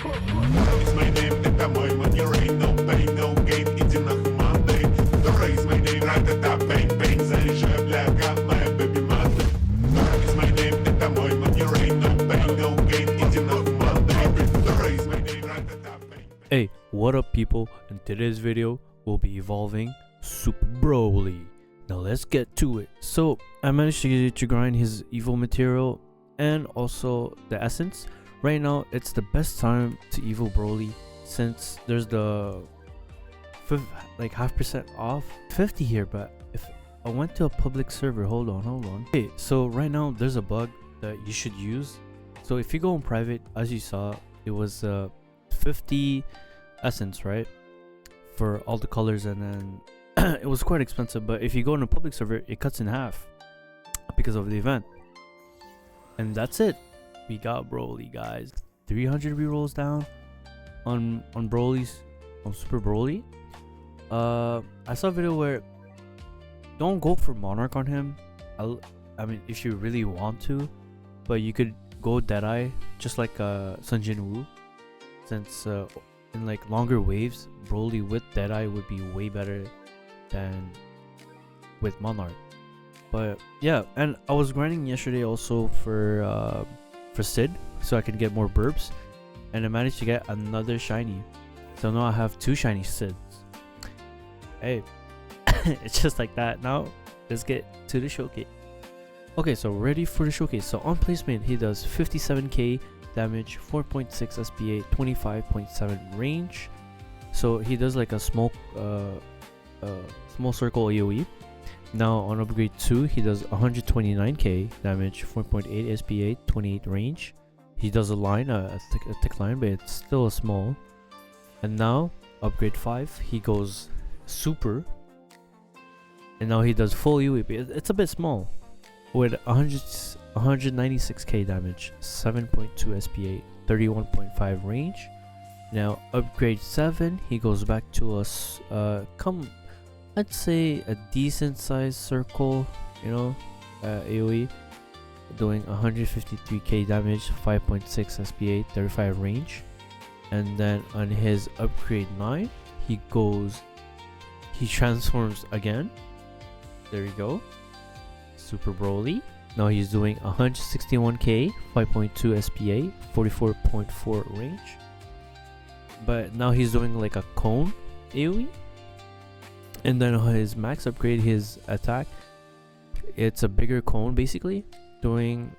It's my name, это мой манер, ain't no pain, no gain, иди нахуй Monday. The raise my name, ра-та-та, bang, bang, заряжаю, бляга, моя baby mother. It's my name, это мой манер, ain't no pain, no gain, иди нахуй Monday. The raise my name, ра-та-та, bang, bang. Hey, what up people? In today's video, we'll be evolving Super Broly. Now let's get to it. So I managed to grind his evil material and also the essence. Right now it's the best time to evil Broly since there's the like half percent off 50 here. But if I went to a public server, hold on. Okay, so right now there's a bug that you should use. So if you go in private, as you saw, it was 50 essence, right, for all the colors, and then it was quite expensive. But if you go in a public server, it cuts in half because of the event. And that's it, we got Broly, guys. 300 rerolls down on Broly's, on Super Broly. I saw a video where don't go for Monarch on him. I mean, if you really want to, but you could go Deadeye just like Sun Jin Woo, since in like longer waves, Broly with Deadeye would be way better than with Monarch. But yeah, and I was grinding yesterday also for Sid, so I could get more burps, and I managed to get another shiny. So now I have 2 shiny Sids. Hey, it's just like that. Now let's get to the showcase. Okay, so ready for the showcase. So on placement, he does 57k damage, 4.6 SPA, 25.7 range. So he does like a small circle AoE. Now on upgrade 2, he does 129k damage, 4.8 SPA, 28 range. He does a line, a thick line, but it's still a small. And now upgrade 5, he goes super, and now he does full UEP. It's a bit small, with 196k damage, 7.2 SPA, 31.5 range. Now upgrade 7, he goes back to us I'd say a decent sized circle, you know, AoE, doing 153k damage, 5.6 SPA, 35 range. And then on his upgrade 9, he transforms again. There we go, Super Broly. Now he's doing 161k, 5.2 SPA, 44.4 range. But now he's doing like a cone AoE. And then on his max upgrade, his attack, it's a bigger cone basically, doing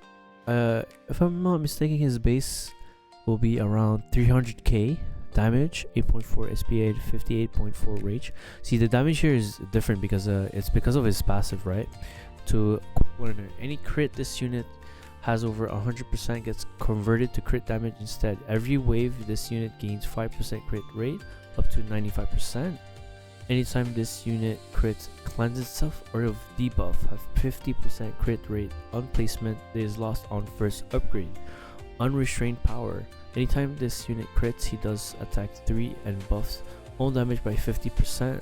if I'm not mistaken, his base will be around 300k damage, 8.4 SPA, 58.4 range. See, the damage here is different because it's because of his passive, right? To learner, any crit this unit has over 100% gets converted to crit damage instead. Every wave this unit gains 5% crit rate up to 95%. Anytime this unit crits, cleanse itself, or of debuff, have 50% crit rate on placement that is lost on first upgrade. Unrestrained power. Anytime this unit crits, he does attack 3 and buffs all damage by 50%.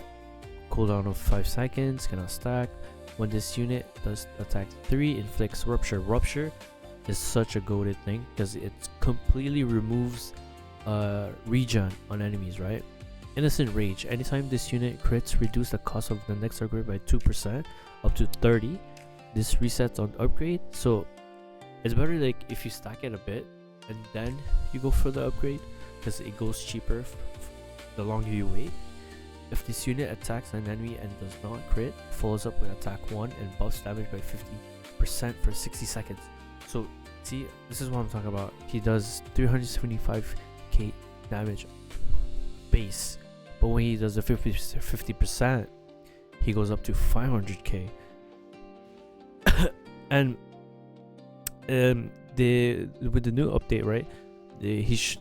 Cooldown of 5 seconds, cannot stack. When this unit does attack 3, inflicts rupture. Rupture is such a goated thing because it completely removes regen on enemies, right? Innocent Rage. Anytime this unit crits, reduce the cost of the next upgrade by 2% up to 30. This resets on upgrade, so it's better like if you stack it a bit and then you go for the upgrade, because it goes cheaper the longer you wait. If this unit attacks an enemy and does not crit, follows up with attack 1 and buffs damage by 50% for 60 seconds. So see, this is what I'm talking about. He does 375k damage base, but when he does the 50%, he goes up to 500k. And with the new update, right, there's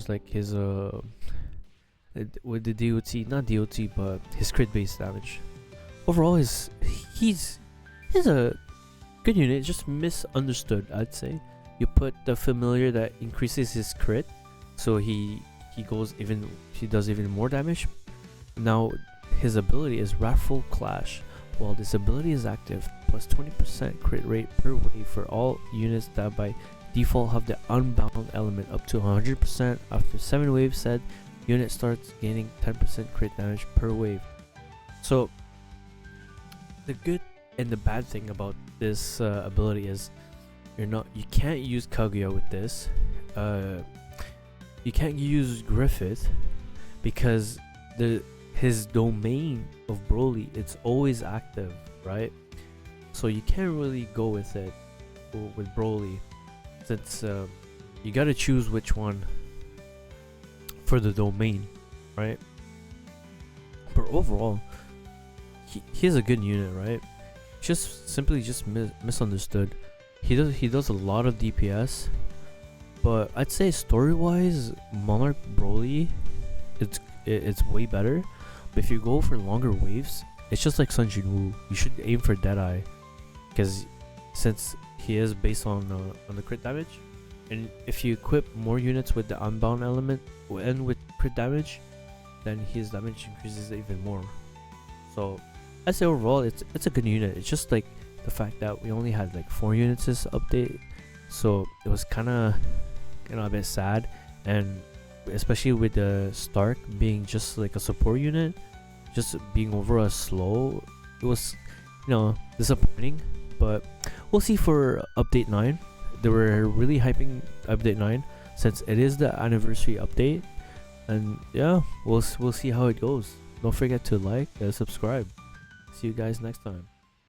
like his with the DOT, not DOT, but his crit base damage. Overall, he's a good unit, just misunderstood, I'd say. You put the familiar that increases his crit, so he does even more damage. Now his ability is Wrathful Clash. While this ability is active, plus 20% crit rate per wave for all units that by default have the unbound element up to 100%. After 7 waves, said unit starts gaining 10% crit damage per wave. So the good and the bad thing about this ability is you can't use Kaguya with this. You can't use Griffith because his domain of Broly, it's always active, right? So you can't really go with it with Broly, since you gotta choose which one for the domain, right? But overall, he's a good unit, right? Just simply misunderstood. He does a lot of DPS, but I'd say story-wise, Monarch Broly, it's way better. But if you go for longer waves, it's just like Sun Jinwoo. You should aim for Deadeye, because since he is based on the crit damage, and if you equip more units with the unbound element and with crit damage, then his damage increases even more. So I'd say overall it's a good unit. It's just like the fact that we only had like 4 units this update, so it was kind of a bit sad, and especially with the Stark being just like a support unit, just being overall slow, it was disappointing. But we'll see for update 9. They were really hyping update 9 since it is the anniversary update, and yeah, we'll see how it goes. Don't forget to like and subscribe. See you guys next time.